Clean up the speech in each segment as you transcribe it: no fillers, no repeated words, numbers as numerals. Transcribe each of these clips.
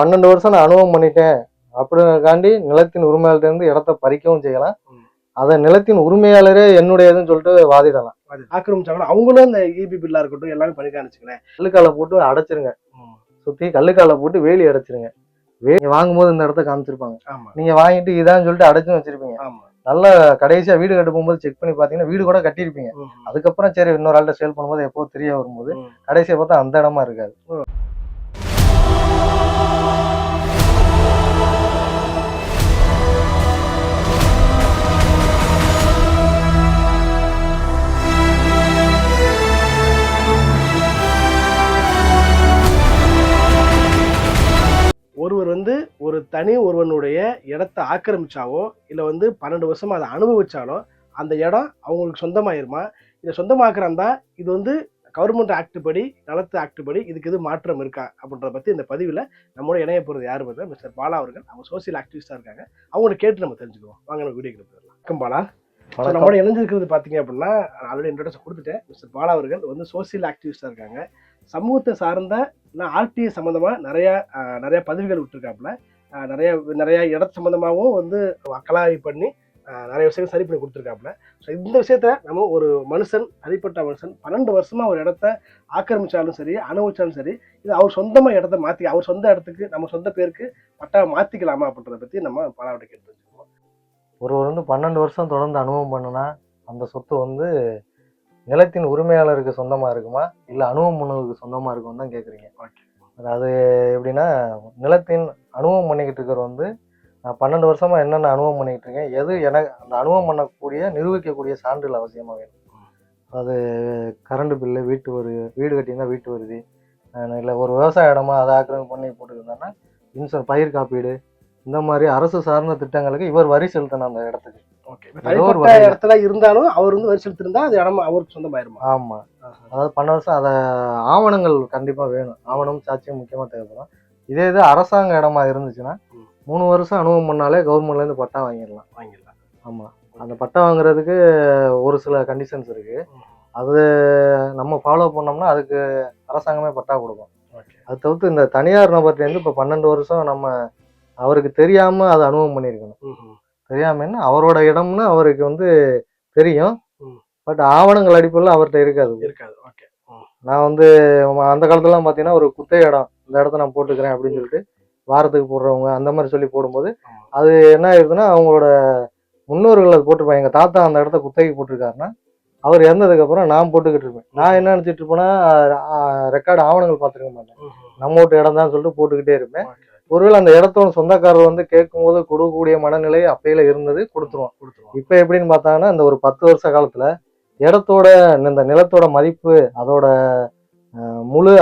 12 வருஷம் நான் அனுபவம் பண்ணிட்டேன் அப்படிங்கிறக்காண்டி நிலத்தின் உரிமையாளர்கிட்ட இருந்து இடத்த பறிக்கவும் செய்யலாம். அதை நிலத்தின் உரிமையாளரே என்னுடையதுன்னு சொல்லிட்டு வாதிடலாம். ஆக்கிரமிச்சாங்கன்னா அவங்களும் இந்த இபி பில்லா இருக்கட்டும் எல்லாமே பண்ணிக்கான்னு வச்சுக்கலேன். கல்லுக்காலை போட்டு அடைச்சிருங்க, சுத்தி கல்லுக்காலை போட்டு வேலி அடைச்சிருங்க. வேலி வாங்கும்போது இந்த இடத்த காமிச்சிருப்பாங்க, நீங்க வாங்கிட்டு இதான்னு சொல்லிட்டு அடைச்சும் வச்சிருப்பீங்க. நல்லா கடைசியா வீடு கட்ட போகும்போது செக் பண்ணி பாத்தீங்கன்னா வீடு கூட கட்டியிருப்பீங்க. அதுக்கப்புறம் சரி இன்னொரு ஆள்கிட்ட சேல் பண்ணும்போது எப்போ தெரிய வரும்போது கடைசியா பார்த்தா அந்த இடமா இருக்காது. ஒருவர் ஒரு தனி ஒருவனுடைய இடத்த ஆக்கிரமிச்சாவோ இல்லை 12 வருஷமா அதை அனுபவிச்சாலோ அந்த இடம் அவங்களுக்கு சொந்தமாயிருமா? இதை சொந்தமாக்குறாந்தா இது கவர்மெண்ட் ஆக்ட் படி, நலத்து ஆக்ட் படி இதுக்கு எது மாற்றம் இருக்கா அப்படின்றத பற்றி இந்த பதிவில் நம்மளோட இணைய போகிறது யார் பார்த்தா மிஸ்டர் பாலா அவர்கள். அவங்க சோசியல் ஆக்டிவிஸ்டாக இருக்காங்க. அவங்கள கேட்டு நம்ம தெரிஞ்சுக்குவோம். வாங்க நம்ம வீடியோக்கு போயிடலாம். வணக்கம் பாலா. நம்மளோட இணைஞ்சிருக்கிறது பார்த்தீங்க அப்படின்னா ஆல்ரெடி இன்ட்ரோடக்ஷன் கொடுத்துட்டேன். மிஸ்டர் பாலா அவர்கள் சோசியல் ஆக்டிவிஸ்டாக இருக்காங்க. சமூகத்தை சார்ந்த ஆர்டிஐ சம்மந்தமாக நிறைய பதவிகள் விட்டுருக்காப்புல. நிறைய இடத்து சம்மந்தமாகவும் அக்கலாய் பண்ணி நிறைய விஷயங்கள் சரி பண்ணி கொடுத்துருக்காப்புல. ஸோ இந்த விஷயத்த நம்ம ஒரு மனுஷன், தனிப்பட்ட மனுஷன் 12 வருஷமா ஒரு இடத்த ஆக்கிரமிச்சாலும் சரி, அனுபவிச்சாலும் சரி, இது அவர் சொந்தமாக இடத்த மாற்றி அவர் சொந்த இடத்துக்கு நம்ம சொந்த பேருக்கு பட்டா மாற்றிக்கலாமா அப்படின்றத பற்றி நம்ம பாலாவிட்ட கேட்டு வச்சுருக்கோம். ஒருவர் 12 வருஷம் தொடர்ந்து அனுபவம் பண்ணுனா அந்த சொத்து நிலத்தின் உரிமையாளருக்கு சொந்தமா இருக்குமா இல்லை அனுபவம் பண்ணவருக்கு சொந்தமா இருக்கும்னு தான் கேட்குறீங்க. அதாவது எப்படின்னா, நிலத்தின் அனுபவம் பண்ணிக்கிட்டு இருக்கிற நான் 12 வருஷமா என்னென்ன அனுபவம் பண்ணிக்கிட்டு இருக்கேன், எது எனக்கு அந்த அனுபவம் பண்ணக்கூடிய நிரூபிக்கக்கூடிய சான்றிதழ் அவசியமாக வேணும். அதாவது கரண்ட் பில்லு, வீடு கட்டியிருந்தா வீட்டு வருது, இல்லை ஒரு விவசாய இடமா அதை ஆக்கிரமிப்பு பண்ணி போட்டுருந்தாங்கன்னா பயிர் காப்பீடு, இந்த மாதிரி அரசு சார்ந்த திட்டங்களுக்கு இவர் வரி செலுத்தணும் அந்த இடத்துக்கு. இடத்துல இருந்தாலும் அவர் வரி செலுத்திருந்தா அது இடம் அவருக்கு சொந்தமாயிருமா? ஆமா, அதாவது 12 வருஷம் அதை ஆவணங்கள் கண்டிப்பா வேணும். ஆவணம் சாட்சியம் முக்கியமா தேவைப்படும். இதே இது அரசாங்க இடமா இருந்துச்சுன்னா 3 வருஷம் அனுபவம் பண்ணாலே கவர்மெண்ட்ல இருந்து பட்டா வாங்கிடலாம். ஆமா, அந்த பட்டா வாங்குறதுக்கு ஒரு சில கண்டிஷன்ஸ் இருக்கு. அது நம்ம ஃபாலோ பண்ணோம்னா அதுக்கு அரசாங்கமே பட்டா கொடுக்கும். அது தவிர்த்து இந்த தனியார் நபர்கிட்ட இருந்து இப்போ 12 வருஷம் நம்ம அவருக்கு தெரியாம அதை அனுபவம் பண்ணியிருக்கணும். தெரியாம என்ன அவரோட இடம்னு அவருக்கு தெரியும், பட் ஆவணங்கள் அடிப்படையில் அவர்கிட்ட இருக்காது. நான் அந்த காலத்துலாம் பார்த்தீங்கன்னா ஒரு குத்தகை இடம், இந்த இடத்த நான் போட்டுக்கிறேன் அப்படின்னு சொல்லிட்டு வாரத்துக்கு போடுறவங்க அந்த மாதிரி சொல்லி போடும்போது அது என்ன ஆயிருதுன்னா அவங்களோட முன்னோர்கள் அது போட்டிருப்பாங்க. எங்கள் தாத்தா அந்த இடத்த குத்தகை போட்டிருக்காருன்னா அவர் இறந்ததுக்கு அப்புறம் நான் போட்டுக்கிட்டு இருப்பேன். நான் என்ன நினச்சிட்டு இருப்பேன்னா ரெக்கார்டு ஆவணங்கள் பார்த்துருக்க மாட்டேன், நம்ம வீட்டு இடம் தான் சொல்லிட்டு போட்டுக்கிட்டே இருப்பேன். ஒருவேளை அந்த இடத்தோட சொந்தக்காரர் கேட்கும்போது கொடுக்கக்கூடிய மனநிலை அப்பையில இருந்தது, கொடுத்துருவோம். இப்போ எப்படின்னு பார்த்தாங்கன்னா இந்த ஒரு 10 வருஷ காலத்துல இடத்தோட இந்த நிலத்தோட மதிப்பு, அதோட முழு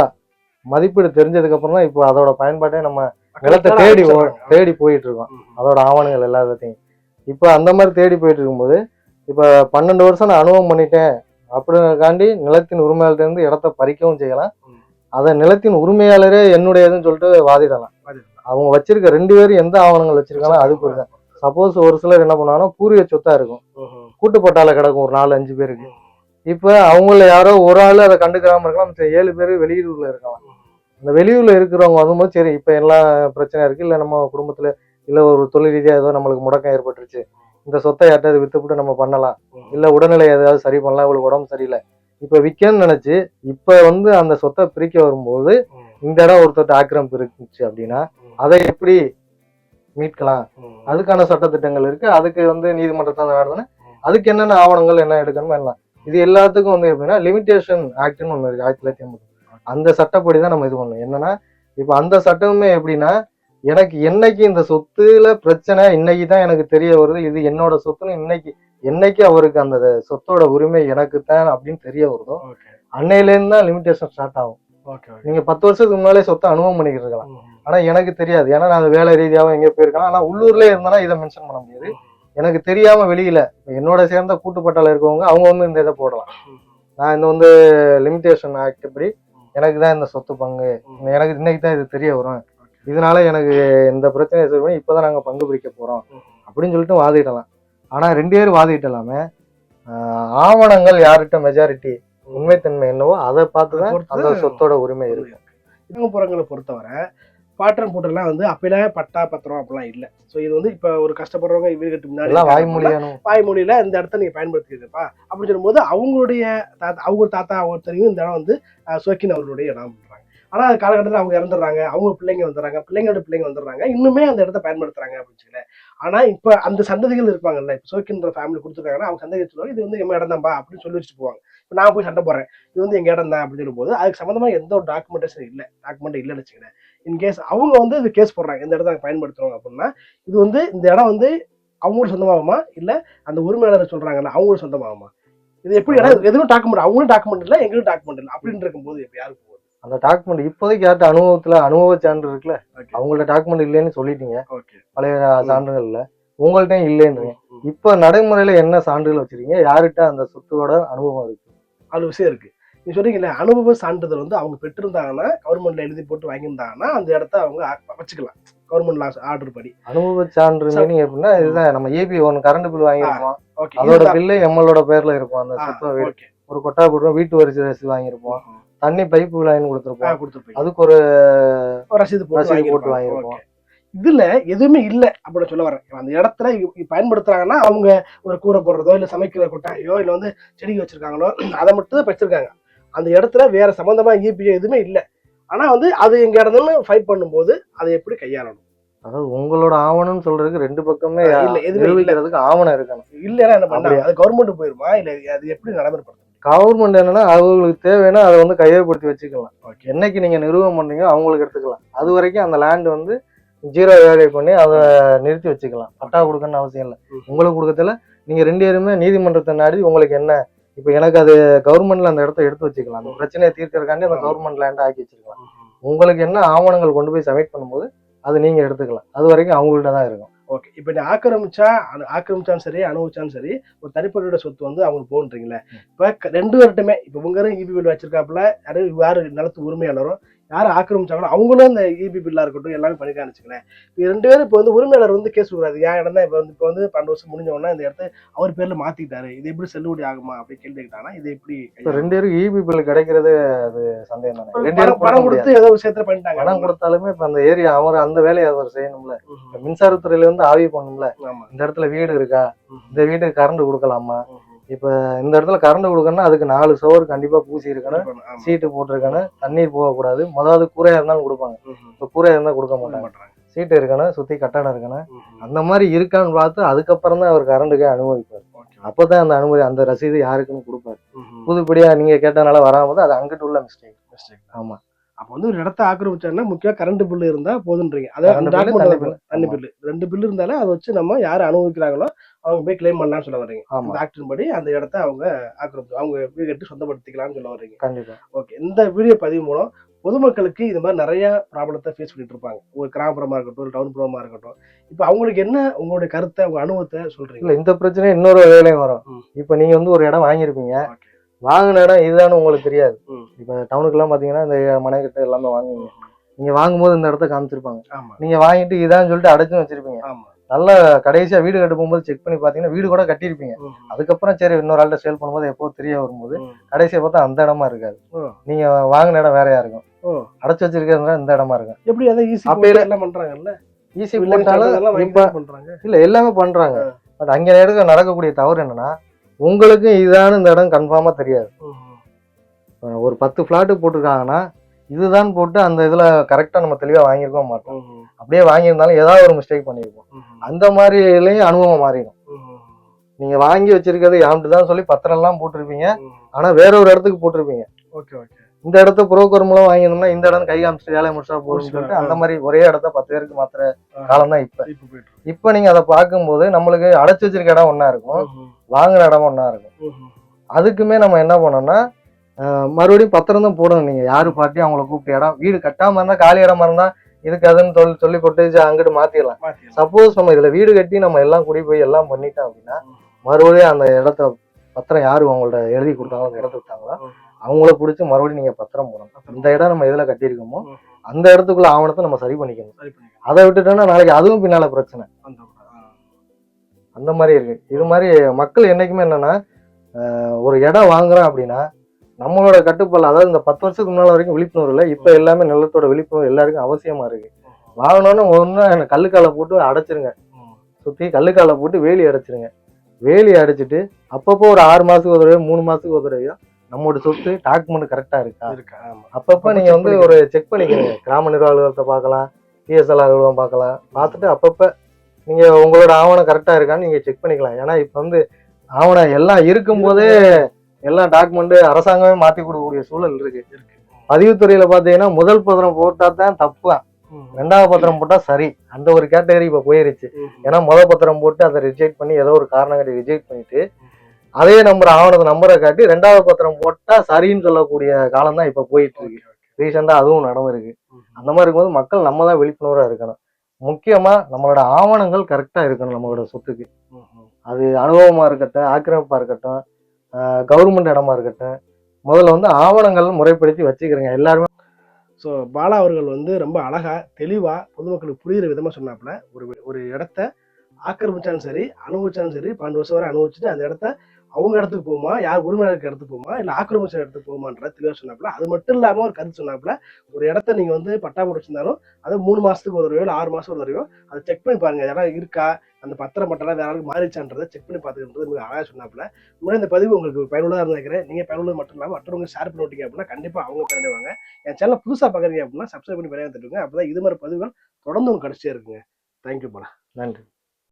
மதிப்பீடு தெரிஞ்சதுக்கு அப்புறம் தான் இப்போ அதோட பயன்பாட்டே நம்ம நிலத்தை தேடி போயிட்டு இருக்கோம். அதோட ஆவணங்கள் எல்லாத்தையும் இப்போ அந்த மாதிரி தேடி போயிட்டு இருக்கும்போது இப்போ 12 வருஷம் நான் அனுபவம் பண்ணிட்டேன் அப்படிங்கிறக்காண்டி நிலத்தின் உரிமையாளர்கிட்ட இருந்து இடத்த பறிக்கவும் செய்யலாம். அதை நிலத்தின் உரிமையாளரே என்னுடையதுன்னு சொல்லிட்டு வாதிடலாம். அவங்க வச்சிருக்க 2 பேரும் எந்த ஆவணங்கள் வச்சிருக்காங்களோ அதுக்கு ஒரு சப்போஸ் ஒரு சிலர் என்ன பண்ணுவாங்கன்னா பூர்வீக சொத்தா இருக்கும், கூட்டுப்பட்டால கிடக்கும் ஒரு 4-5 பேருக்கு. இப்ப அவங்கள யாரோ ஒரு ஆளு அதை கண்டுக்காம இருக்கலாம், 7 பேர் வெளியூர்ல இருக்கலாம். இந்த வெளியூர்ல இருக்கிறவங்க வரும்போது சரி இப்ப எல்லாம் பிரச்சனை இருக்கு, இல்ல நம்ம குடும்பத்துல இல்ல ஒரு தொழில் ரீதியா ஏதோ நம்மளுக்கு முடக்கம் ஏற்பட்டுருச்சு, இந்த சொத்தை யார்ட்டாவது வித்துப்புட்டு நம்ம பண்ணலாம், இல்ல உடல்நிலை ஏதாவது சரி பண்ணலாம், இவங்களுக்கு உடம்பு சரியில்லை இப்ப விற்கன்னு நினைச்சு இப்ப அந்த சொத்தை பிரிக்க வரும்போது இந்த இடம் ஒருத்தட்ட ஆக்கிரமிப்பு இருந்துச்சு அப்படின்னா அதை எப்படி மீட்கலாம், அதுக்கான சட்டத்திட்டங்கள் இருக்கு. அதுக்கு நீதிமன்றத்தால் நடந்தன அதுக்கு என்னென்ன ஆவணங்கள் என்ன எடுக்கணும் எல்லாம். இது எல்லாத்துக்கும் எப்படின்னா லிமிடேஷன் ஆக்ட்னு ஒண்ணு இருக்கு 1950. அந்த சட்டப்படி தான் நம்ம இது பண்ணணும். என்னன்னா இப்ப அந்த சட்டமே எப்படின்னா, எனக்கு என்னைக்கு இந்த சொத்துல பிரச்சனை இன்னைக்கு தான் எனக்கு தெரிய வருது, இது என்னோட சொத்துன்னு என்னைக்கு அவருக்கு அந்த சொத்தோட உரிமை எனக்கு தான் அப்படின்னு தெரிய வருதோ அன்னையில இருந்து தான் லிமிடேஷன் ஸ்டார்ட் ஆகும். நீங்க 10 வருஷத்துக்கு முன்னாலே சொத்தை அனுபவம் பண்ணிக்கிட்டு இருக்கலாம், ஆனா எனக்கு தெரியாது, ஏன்னா நான் வேலை ரீதியாகவும் எங்கேயோ போயிருக்கலாம். ஆனா உள்ளூர்லயே இருந்தாலும் இதை மென்ஷன் பண்ண முடியாது, எனக்கு தெரியாம வெளியில என்னோட சேர்ந்த கூட்டுப்பட்டால இருக்கவங்க அவங்க இந்த இதை போடலாம். நான் இந்த லிமிடேஷன் ஆக்ட் படி எனக்கு தான் இந்த சொத்து பங்கு, எனக்கு இன்னைக்கு தான் இது தெரிய வரும், இதனால எனக்கு இந்த பிரச்சனையை சரி பண்ணி இப்பதான் நாங்க பங்கு பிரிக்க போறோம் அப்படின்னு சொல்லிட்டு வாதிடலாம். ஆனா 2 பேரும் வாதிட்டலாமே, ஆவணங்கள் யார்கிட்ட மெஜாரிட்டி உண்மைத்தன்மை என்னவோ அதை பார்த்துதான் அந்த சொத்தோட உரிமை இருக்கு. கிராமப்புறங்களை பொறுத்தவரை பாட்டன் போட்டெல்லாம் வந்து அப்பெல்லாம் பட்டா பத்திரம் அப்படிலாம் இல்லை. ஸோ இது வந்து இப்போ ஒரு கஷ்டப்படுறவங்க வீடு கட்டு முன்னாடி எல்லாம் வாய்மொழியானும் வாய்மொழியில இந்த இடத்த நீங்க பயன்படுத்திக்கிறப்பா அப்படின்னு சொல்லும்போது அவங்களுடைய தாத்தா, அவங்க தாத்தா ஒருத்தரையும் இந்த இடம் வந்து சோக்கின் அவர்களுடைய இடம் பண்றாங்க. ஆனா அது காலகட்டத்தில் அவங்க இறந்துடுறாங்க, அவங்க பிள்ளைங்க வந்துடுறாங்க, பிள்ளைங்களோட பிள்ளைங்க வந்துடுறாங்க, இன்னுமே அந்த இடத்த பயன்படுத்துறாங்க அப்படின்னு சொல்லி. ஆனா இப்ப அந்த சந்ததிகள் இருப்பாங்கல்ல, இப்ப சோக்கின்ற ஃபேமிலி கொடுத்துருக்காங்கன்னா அவங்க சந்ததி சொல்லுவாங்க இது வந்து எங்க இடம் தான்பா அப்படின்னு சொல்லி வச்சுட்டு போவாங்க. இப்போ நான் போய் சண்டை போடுறேன் இது வந்து எங்க இடம் தான் அப்படின்னு சொல்லும்போது அதுக்கு சம்பந்தமா எந்த ஒரு டாக்குமெண்டேஷன் இல்லை, டாக்குமெண்ட் இல்லைன்னு வச்சுக்கிறேன். இன்கேஸ் அவங்க வந்து இது கேஸ் போடுறாங்க இந்த இடத்த பயன்படுத்துறோம் அப்படின்னா இது வந்து இந்த இடம் வந்து அவங்களுக்கு சொந்தமாகுமா இல்ல அந்த உரிமையாளர் சொல்றாங்கல்ல அவங்களுக்கு சொந்தமாகுமா? இது எப்படி இடம் எதுவும் டாக்குமெண்ட், அவங்களும் டாக்குமெண்ட் இல்லை எங்களும் டாக்குமெண்ட் இல்லை அப்படின்னு இருக்கும்போது இப்போ யாருக்கு போகுது அந்த டாக்குமெண்ட்? இப்போதைக்கு யார்கிட்ட அனுபவ சான்று இருக்குல்ல, அவங்களோட டாக்குமெண்ட் இல்லைன்னு சொல்லிட்டீங்க, பழைய சான்றுகள்ல உங்கள்கிட்ட இல்லைன்றீங்க. இப்ப நடைமுறையில என்ன சான்றுகள் வச்சிருக்கீங்க, யார்கிட்ட அந்த சொத்தோட அனுபவம் இருக்கு? அது விஷயம் இருக்கு. நீ சொல்றீங்கல்ல அனுபவ சான்றிதழ் வந்து அவங்க பெற்றிருந்தாங்கன்னா கவர்மெண்ட்ல எழுதி போட்டு வாங்கியிருந்தாங்கன்னா அந்த இடத்த அவங்க வச்சுக்கலாம் கவர்மெண்ட் லாஸ் ஆர்டர் படி. அனுபவ சான்று மீனிங் எப்படின்னா இதுதான், நம்ம ஏபி ஒன் கரண்ட் பில் வாங்கியிருப்போம், அதோட பில்லு எம்எல்ஓட பேர்ல இருக்கும், அந்த சொத்தை ஒரு கொட்டா போட்டுருவோம், வீட்டு வரிசை ரசீது வாங்கியிருப்போம், தண்ணி பைப்பு லைன் கொடுத்துருப்போம், அதுக்கு ஒரு ரசீது போட்டு வாங்கியிருப்போம். இதுல எதுவுமே இல்ல அப்படின்னு சொல்ல வரேன். அந்த இடத்துல பயன்படுத்துறாங்கன்னா அவங்க ஒரு கூரை போடுறதோ இல்ல சமைக்கிற கொட்டாயோ இல்ல வந்து செடி வச்சிருக்காங்களோ அதை மட்டும் தான் வச்சிருக்காங்க. அந்த இடத்துல வேற சம்பந்தமா ஈபியோ எதுவுமே இல்லை. ஆனா வந்து அது எங்க இடம்னு ஃபைட் பண்ணும்போது அதை எப்படி கையாளணும்? அதாவது உங்களோட ஆவணம்னு சொல்றதுக்கு ரெண்டு பக்கமே இல்ல எதுவுமே ஆவணம் இருக்கணும். இல்லைன்னா என்ன பண்ண அது கவர்மெண்ட் போயிருமா இல்ல அது எப்படி நடைமுறைப்படுத்தும்? கவர்மெண்ட் என்னன்னா அவங்களுக்கு தேவைன்னா அதை வந்து கையகப்படுத்தி வச்சுக்கலாம். என்னைக்கு நீங்க நிறுவனம் பண்றீங்க அவங்களுக்கு எடுத்துக்கலாம். அது வரைக்கும் அந்த லேண்ட் வந்து ஜீரோ வேலை பண்ணி அதை நிறுத்தி வச்சுக்கலாம். பட்டா கொடுக்கணும்னு அவசியம் இல்லை. உங்களுக்கு கொடுக்கறதுல நீங்க ரெண்டு பேருமே நீதிமன்றத்தை நாடி உங்களுக்கு என்ன, இப்ப எனக்கு அது கவர்மெண்ட்ல அந்த இடத்த எடுத்து வச்சுக்கலாம், அந்த பிரச்சனையை தீர்க்கறதுக்காண்டி அந்த கவர்மெண்ட் லேண்ட் ஆக்கி வச்சிருக்கலாம். உங்களுக்கு என்ன ஆவணங்கள் கொண்டு போய் சப்மிட் பண்ணும்போது அது நீங்க எடுத்துக்கலாம். அது வரைக்கும் அவங்கள்ட்ட தான் இருக்கும். ஓகே, இப்போ நீ ஆக்கிரமிச்சாலும் சரி அனுபவிச்சாலும் சரி ஒரு தனிப்பட்ட சொத்து வந்து அவங்களுக்கு போன்றீங்களே. இப்போ ரெண்டு பேர்ட்டுமே இப்போ உங்க இபி பில் வச்சிருக்காப்புல யாரு நிலத்து உரிமையாளரோ யாரும் ஆக்கிரமிச்சாங்களோ அவங்களும் இந்த இபி பில்லா இருக்கட்டும் எல்லாமே பண்ணி காணிச்சுக்கிறேன். இப்போ ரெண்டு பேரும் இப்போ வந்து உரிமையாளர் வந்து கேஸ் கொடுக்குறாரு, ஏன் இடம் தான் இப்போ வந்து 12 வருஷம் முடிஞ்ச உடனே இந்த இடத்த அவர் பேர்ல மாத்திட்டாரு, இது எப்படி செல்லுபடி ஆகுமா அப்படி கேள்வி கேட்டாங்கன்னா இது எப்படி? ரெண்டு பேரும் இபி பில் கிடைக்கிறது அது சந்தேகம் தானே. ரெண்டு பேரும் பணம் கொடுத்து ஏதோ விஷயத்துல பண்ணிட்டாங்க. பணம் கொடுத்தாலுமே இப்ப அந்த ஏரியா அவர் அந்த வேலையை அவர் செய்யணும்ல. மின்சாரத்துறையில இருந்து ஆய்வு பண்ணணும்ல, இந்த இடத்துல வீடு இருக்கா, இந்த வீட்டுக்கு கரண்ட் கொடுக்கலாமா, இப்ப இந்த இடத்துல கரண்ட் கொடுக்கணும்னா அதுக்கு 4 சோறு கண்டிப்பா பூசி இருக்கணும், சீட்டு போட்டிருக்கணும், தண்ணீர் போகக்கூடாது, முதலாவது கூரையா இருந்தாலும் கொடுப்பாங்க, இப்ப கூரையா இருந்தா கொடுக்க மாட்டாங்க, சீட்டு இருக்கணும், சுத்தி கட்டடம் இருக்கணும், அந்த மாதிரி இருக்கான்னு பார்த்து அதுக்கப்புறம் தான் அவர் கரண்ட்டுக்கே அனுமதிப்பார். அப்பதான் அந்த அனுமதி அந்த ரசீது யாருக்குன்னு கொடுப்பாரு. புதுப்படியா நீங்க கேட்டனால வராம அது அங்கிட்டு உள்ள மிஸ்டேக். ஆமா, அப்ப வந்து ஒரு இடத்த ஆக்கிரமிச்சாருன்னா முக்கியம் கரண்ட் பில்லு இருந்தா போதுன்றீங்க. அதாவது தண்ணி பில்லு 2 பில்லு இருந்தாலே அதை வச்சு நம்ம யாரு அனுபவிக்கிறாங்களோ அவங்க போய் கிளைம் பண்ணலாம்னு சொல்ல வர்றீங்க. அந்த ஆக்டின் படி அந்த இடத்த அவங்க ஆக்கிரமிச்சு அவங்க வீடு கட்டி சொந்தப்படுத்திக்கலாம்னு சொல்ல வர்றீங்க. கண்டிப்பா. ஓகே, இந்த வீடியோ பதிவு மூலம் பொதுமக்களுக்கு இது மாதிரி நிறைய ப்ராப்ளத்தை ஃபேஸ் பண்ணிட்டு இருப்பாங்க, ஒரு கிராமப்புறமா இருக்கட்டும் ஒரு டவுன் புறமா இருக்கட்டும். இப்ப அவங்களுக்கு என்ன உங்களுடைய கருத்தை உங்க அனுபவத்தை சொல்றீங்க? இல்ல இந்த பிரச்சனை இன்னொரு வேலையும் வரும். இப்ப நீங்க வந்து ஒரு இடம் வாங்கியிருப்பீங்க, வாங்கின இடம் இதுதான்னு உங்களுக்கு தெரியாது. இப்ப டவுனுக்கு எல்லாம் பாத்தீங்கன்னா இந்த மனை கிட்ட எல்லாமே வாங்குவீங்க, நீங்க வாங்கும்போது இந்த இடத்த காமிச்சிருப்பாங்க, நீங்க வாங்கிட்டு இதான்னு சொல்லிட்டு அடைச்சும் வச்சிருப்பீங்க. நல்லா கடைசியா வீடு கட்ட போகும்போது செக் பண்ணி பாத்தீங்கன்னா வீடு கூட கட்டியிருப்பீங்க. அதுக்கப்புறம் சரி இன்னொரு ஆள்கிட்ட சேல் பண்ணும்போது எப்போ தெரிய வரும்போது கடைசியா பார்த்தா அந்த இடமா இருக்காது, நீங்க வாங்கின இடம் வேறையா இருக்கும், அடைச்சு வச்சிருக்கிறது இந்த இடமா இருக்கும். எப்படி அதை ஈஸி பண்றாங்கல்ல, ஈஸி போட்டாலும் இல்ல எல்லாமே பண்றாங்க. பட் அங்க இடத்துல நடக்கக்கூடிய தவறு என்னன்னா உங்களுக்கு இதான இந்த இடம் கன்ஃபார்மா தெரியாது. ஒரு 10 பிளாட் போட்டிருக்காங்கன்னா இதுதான் போட்டு அந்த இதுல கரெக்டா நம்ம தெளிவா வாங்கியிருக்க மாட்டோம். அப்படியே வாங்கியிருந்தாலும் ஏதாவது ஒரு மிஸ்டேக் பண்ணிருப்போம். அந்த மாதிரிலையும் அனுபவம் மாறிடும். நீங்க வாங்கி வச்சிருக்கிறது யாம்ட்டு தான் சொல்லி பத்திரம் எல்லாம் போட்டிருப்பீங்க, ஆனா வேற ஒரு இடத்துக்கு போட்டிருப்பீங்க. இந்த இடத்த புரோக்கர் மூலம் வாங்கியிருந்தோம்னா இந்த இடம் கை காமிச்சு வேலையை முடிச்சா போதும்னு சொல்லிட்டு அந்த மாதிரி ஒரே இடத்த 10 பேருக்கு மாத்திர காலம் தான் இப்ப நீங்க அதை பார்க்கும்போது நம்மளுக்கு அடைச்சு வச்சிருக்க இடம் ஒன்னா இருக்கும், வாங்குற இடம் ஒன்னா இருக்கும். அதுக்குமே நம்ம என்ன பண்ணோம்னா மறுபடியும் பத்திரம் தான் போடணும். நீங்க யாரு பார்ட்டி அவங்கள கூப்பிட்டு இடம் வீடு கட்டாம இருந்தா காலி இடமா இருந்தா இதுக்கு அதுன்னு சொல்லி கொட்டேஜ் அங்கிட்டு மாத்திடலாம். சப்போஸ் நம்ம இதுல வீடு கட்டி நம்ம எல்லாம் குடி போய் எல்லாம் பண்ணிட்டோம் அப்படின்னா மறுபடியும் அந்த இடத்த பத்திரம் யாரு அவங்கள்ட்ட எழுதி கொடுத்தாங்களோ அந்த இடத்த விட்டாங்களோ அவங்கள பிடிச்சி மறுபடியும் நீங்க பத்திரம் போடணும். இந்த இடம் நம்ம எதுல கட்டியிருக்கோமோ அந்த இடத்துக்குள்ள ஆவணத்தை நம்ம சரி பண்ணிக்கணும். அதை விட்டுட்டோம்னா நாளைக்கு அதுவும் பின்னால பிரச்சனை. அந்த மாதிரி இருக்கு. இது மாதிரி மக்கள் என்னைக்குமே என்னன்னா ஒரு இடம் வாங்குறோம் அப்படின்னா நம்மளோட கட்டுப்பாடு, அதாவது இந்த 10 வருஷத்துக்கு முன்னால வரைக்கும் விழிப்புணர்வு இல்லை, இப்ப எல்லாமே நிலத்தோட விழிப்புணர்வு எல்லாருக்கும் அவசியமா இருக்கு. வாங்கினோன்னு ஒன்று கல்லுக்காலை போட்டு அடைச்சிருங்க, சுற்றி கல்லுக்காலை போட்டு வேலி அடைச்சிருங்க. வேலி அடைச்சிட்டு அப்பப்போ ஒரு 6 மாதத்துக்கு ஒரு தடவையோ 3 மாதத்துக்கு ஒரு தடவையோ நம்மளோட சொத்து டாக்குமெண்ட் கரெக்டாக இருக்கா அப்பப்போ நீங்கள் வந்து ஒரு செக் பண்ணிக்கிறீங்க. கிராம நிர்வாகத்தை பார்க்கலாம், பிஎஸ்எல் அலுவலகம் பார்க்கலாம். பார்த்துட்டு அப்பப்போ நீங்கள் உங்களோட ஆவணம் கரெக்டாக இருக்கான்னு நீங்கள் செக் பண்ணிக்கலாம். ஏன்னா இப்போ வந்து ஆவணம் எல்லாம் இருக்கும்போதே எல்லா டாக்குமெண்ட்டு அரசாங்கமே மாற்றி கொடுக்கக்கூடிய சூழல் இருக்கு. பதிவுத்துறையில் பார்த்தீங்கன்னா முதல் பத்திரம் போட்டால் தான் தப்பு, 2வது பத்திரம் போட்டால் சரி. அந்த ஒரு கேட்டகரி இப்போ போயிருச்சு. ஏன்னா முதல் பத்திரம் போட்டு அதை ரிஜெக்ட் பண்ணி ஏதோ ஒரு காரணம் காட்டி ரிஜெக்ட் பண்ணிட்டு அதே நம்பர் ஆவணத்தை நம்பரை காட்டி 2வது பத்திரம் போட்டால் சரின்னு சொல்லக்கூடிய காலம் தான் இப்போ போயிட்டு இருக்கு. ரீசெண்டாக அதுவும் நடந்திருக்கு. அந்த மாதிரி இருக்கும்போது மக்கள் நம்ம தான் விழிப்புணர்வாக இருக்கணும். முக்கியமாக நம்மளோட ஆவணங்கள் கரெக்டாக இருக்கணும். நம்மளோட சொத்துக்கு அது அனுபவமாக இருக்கட்டும், ஆக்கிரமிப்பாக இருக்கட்டும், கவர்மெண்ட் இடமா இருக்கட்டும், முதல்ல வந்து ஆவணங்கள் முறைப்படுத்தி வச்சுக்கிறேங்க எல்லாருமே. ஸோ பாலா அவர்கள் வந்து ரொம்ப அழகா தெளிவாக பொதுமக்களுக்கு புரிகிற விதமாக சொன்னாப்புல, ஒரு இடத்த ஆக்கிரமிச்சாலும் சரி, அனுபவிச்சாலும் சரி, 12 வருஷம் வரை அனுபவிச்சுட்டு அந்த இடத்த அவங்க இடத்துக்கு போகுமா, யார் உரிமையாளருக்கு இடத்துக்கு போகுமா, இல்லை ஆக்கிரமிச்ச இடத்துக்கு போகுமான்ற தெளிவாக சொன்னாப்புல. அது மட்டும் இல்லாமல் ஒரு கருத்து சொன்னாப்புல, ஒரு இடத்த நீங்கள் வந்து பட்டா போட்டு வச்சிருந்தாலும் அதை 3 மாதத்துக்கு ஒரு தடவையோ இல்லை 6 மாதம் ஒரு தடவையோ அதை செக் பண்ணி பாருங்க, யாராவது இருக்கா, அந்த பத்திரம் பட்டெல்லாம் வேற யாராவது மாறிச்சான்றதை செக் பண்ணி பார்த்துக்கின்றது மிக அழகாக சொன்னாப்புல. முன்னாடி இந்த பதிவு உங்களுக்கு பயனுள்ளதாக நினைக்கிறேன். நீங்கள் பயனுள்ளது மட்டும் இல்லாமல் மற்றவங்க ஷேர் பண்ணி விட்டீங்க அப்படின்னா கண்டிப்பாக அவங்க பயனடைவாங்க. என் சேனல் புதுசாக பார்க்குறீங்க அப்படின்னா சப்ஸ்கிரைப் பண்ணி பயன்படுத்திடுங்க. அப்போ தான் இது மாதிரி பதிவுகள் தொடர்ந்து உங்களுக்கு கிடச்சிட்டே இருக்குங்க. தேங்க்யூ பாலா. நன்றி.